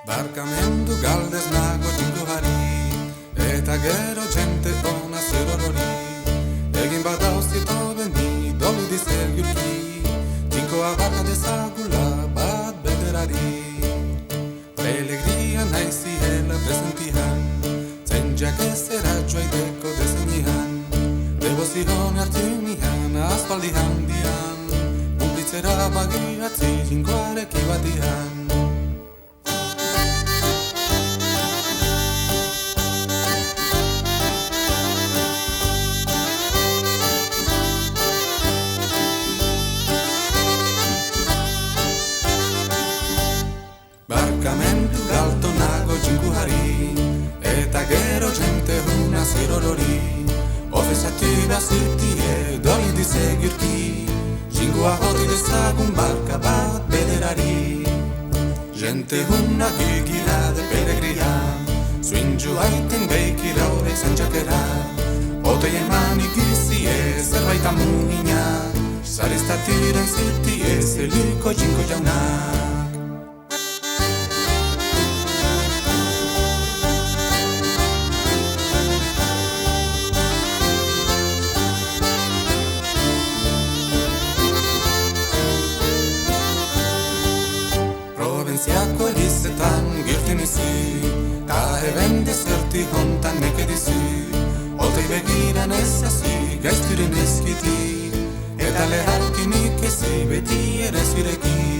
Barkamendu galdez nago txinkoari, eta gero jente ona zer horori. Egin bat hauzit obeni, dolu dizel gurki, txinkoa barka dezagula bat beterari. Alegria naiziela presentihan, zentzak ezera joaiteko dezenihan. Debozion hartunihan, aspaldi handian, publitzera bagiatzi txinkoareki batihan. Barkamendu galto nago txinkuari, eta gero jente huna zer horori. Ofesatiba zitie doli dizegurki, txinkua hori dezagun barka bat bederari. Jente huna gigira de peregria, zuinju aiten beikira hori zentxakera. Otei eman ikizie zerbait amunina, zaristatiren zitie zeliko txinko jaunak. Ziako elizetan girtin izi, ta eben dezerti hontan neke dizi. Otei begiran ezazi, gaiztiren ezkiti, eta lehalkinik ezi beti ere zireki.